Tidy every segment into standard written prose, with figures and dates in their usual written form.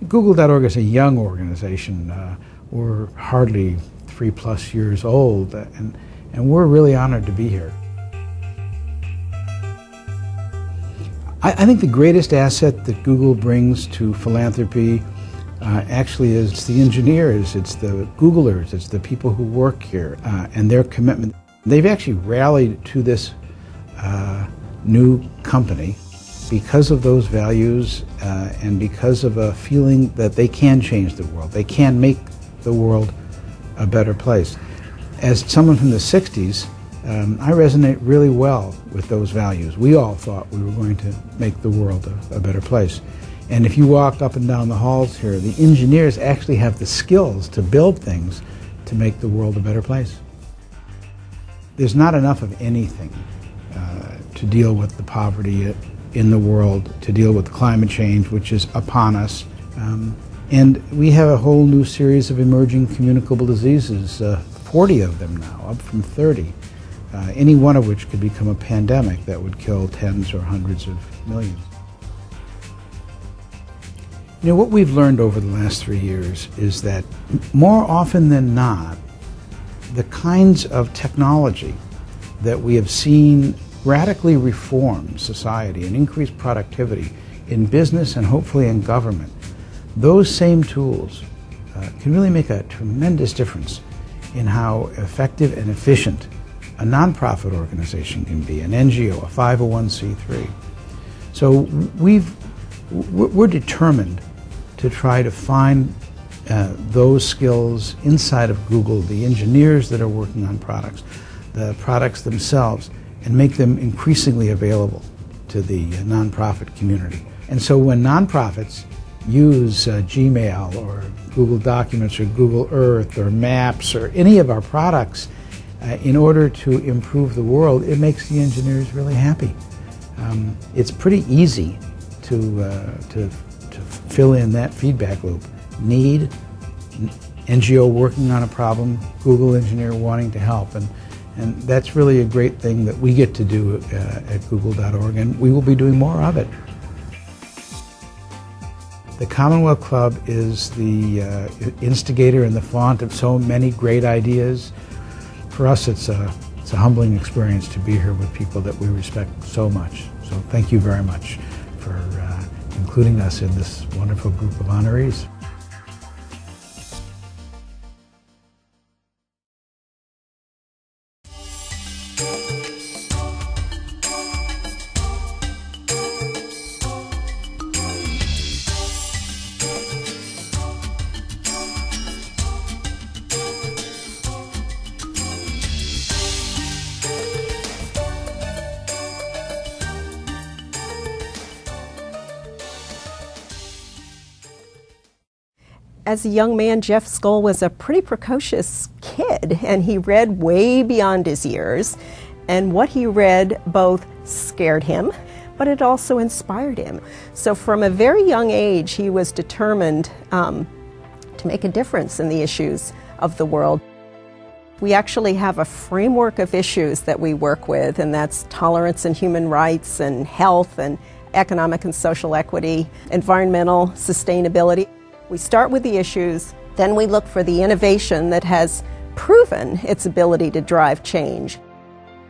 Google.org is a young organization. We're hardly 3+ years old, and we're really honored to be here. I think the greatest asset that Google brings to philanthropy actually is the engineers, it's the Googlers, it's the people who work here, and their commitment. They've actually rallied to this new company because of those values and because of a feeling that they can change the world. They can make the world a better place. As someone from the 60s, I resonate really well with those values. We all thought we were going to make the world a better place. And if you walk up and down the halls here, the engineers actually have the skills to build things to make the world a better place. There's not enough of anything to deal with the poverty in the world, to deal with climate change, which is upon us. And we have a whole new series of emerging communicable diseases, 40 of them now, up from 30, any one of which could become a pandemic that would kill tens or hundreds of millions. You know, what we've learned over the last 3 years is that more often than not, the kinds of technology that we have seen radically reform society and increase productivity in business and hopefully in government, those same tools can really make a tremendous difference in how effective and efficient a nonprofit organization can be, an NGO, a 501c3. So we're determined to try to find those skills inside of Google, the engineers that are working on products, the products themselves, and make them increasingly available to the nonprofit community. And so when nonprofits use Gmail or Google Documents or Google Earth or Maps or any of our products in order to improve the world, it makes the engineers really happy. It's pretty easy to fill in that feedback loop. Need, NGO working on a problem, Google engineer wanting to help. And that's really a great thing that we get to do at Google.org, and we will be doing more of it. The Commonwealth Club is the instigator and the font of so many great ideas. For us, it's a humbling experience to be here with people that we respect so much. So thank you very much for including us in this wonderful group of honorees. As a young man, Jeff Skoll was a pretty precocious kid, and he read way beyond his years. And what he read both scared him, but it also inspired him. So from a very young age, he was determined to make a difference in the issues of the world. We actually have a framework of issues that we work with, and that's tolerance and human rights and health and economic and social equity, environmental sustainability. We start with the issues, then we look for the innovation that has proven its ability to drive change.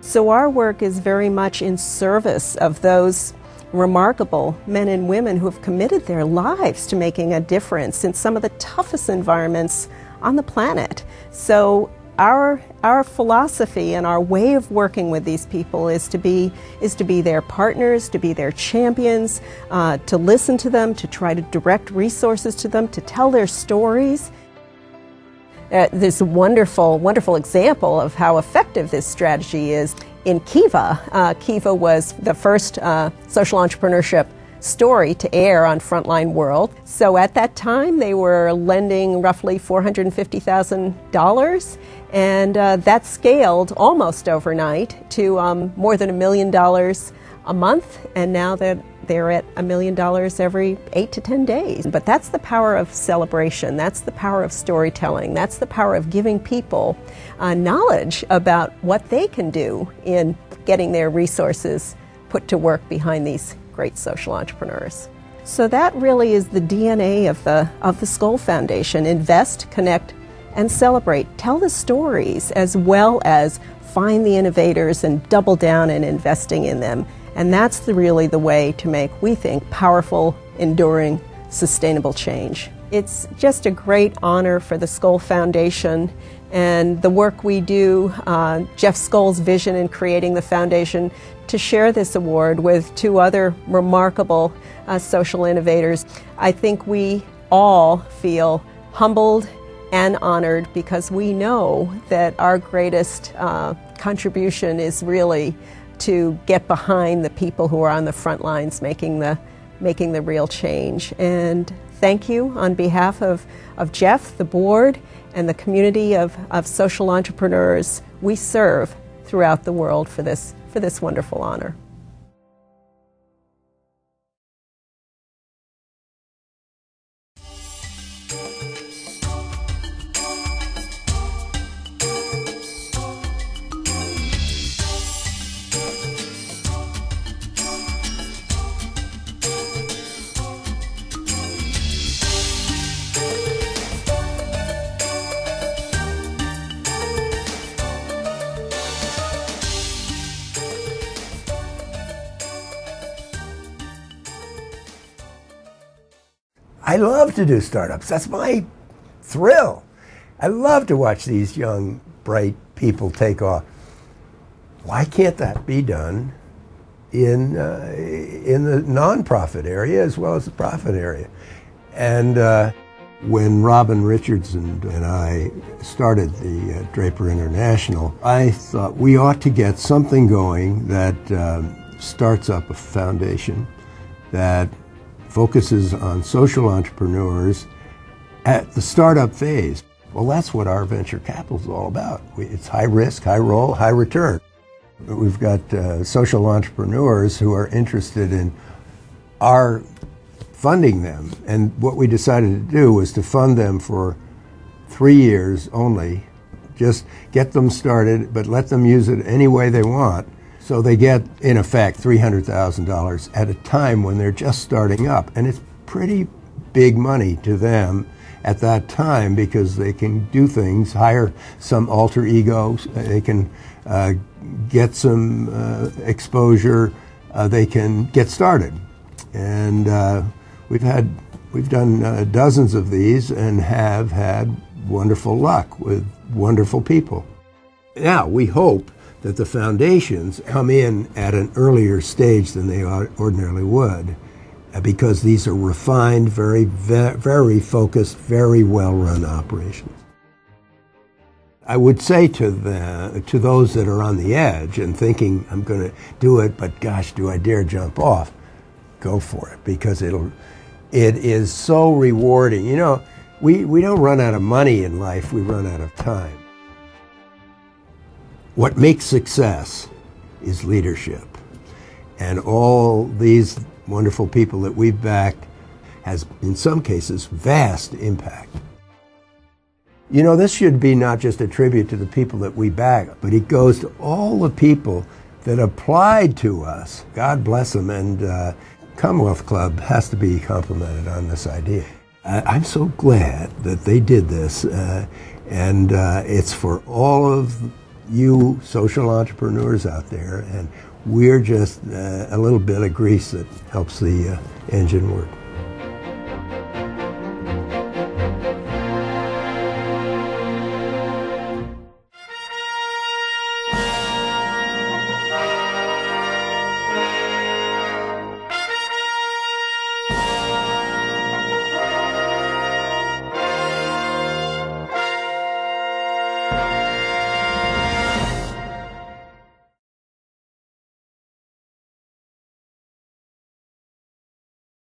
So our work is very much in service of those remarkable men and women who have committed their lives to making a difference in some of the toughest environments on the planet. So our philosophy and our way of working with these people is to be their partners, to be their champions, to listen to them, to try to direct resources to them, to tell their stories. There's a wonderful example of how effective this strategy is in Kiva. Kiva was the first social entrepreneurship story to air on Frontline World. So at that time, they were lending roughly $450,000, and that scaled almost overnight to more than $1 million a month, and now they're at $1 million every 8 to 10 days. But that's the power of celebration. That's the power of storytelling. That's the power of giving people knowledge about what they can do in getting their resources put to work behind these great social entrepreneurs. So that really is the DNA of the Skoll Foundation. Invest, connect, and celebrate. Tell the stories as well as find the innovators and double down in investing in them. And that's really the way to make, we think, powerful, enduring, sustainable change. It's just a great honor for the Skoll Foundation and the work we do, Jeff Skoll's vision in creating the foundation, to share this award with 2 other remarkable social innovators. I think we all feel humbled and honored because we know that our greatest contribution is really to get behind the people who are on the front lines making the real change. And thank you on behalf of Jeff, the board, and the community of social entrepreneurs we serve throughout the world for this wonderful honor. I love to do startups. That's my thrill. I love to watch these young, bright people take off. Why can't that be done in the nonprofit area as well as the profit area? And when Robin Richardson and I started the Draper International, I thought we ought to get something going that starts up a foundation that focuses on social entrepreneurs at the startup phase. Well, that's what our venture capital is all about. It's high risk, high roll, high return. We've got social entrepreneurs who are interested in our funding them. And what we decided to do was to fund them for 3 years only. Just get them started, but let them use it any way they want. So they get, in effect, $300,000 at a time when they're just starting up. And it's pretty big money to them at that time because they can do things, hire some alter egos, they can get some exposure, they can get started. And we've done dozens of these and have had wonderful luck with wonderful people. Now, we hope that the foundations come in at an earlier stage than they ordinarily would, because these are refined, very focused, very well-run operations. I would say to those that are on the edge and thinking, I'm going to do it, but gosh, do I dare jump off? Go for it, because it is so rewarding. You know, we don't run out of money in life, we run out of time. What makes success is leadership. And all these wonderful people that we've backed has, in some cases, vast impact. You know, this should be not just a tribute to the people that we back, but it goes to all the people that applied to us. God bless them, and Commonwealth Club has to be complimented on this idea. I'm so glad that they did this, and it's for all of you social entrepreneurs out there, and We're just a little bit of grease that helps the engine work.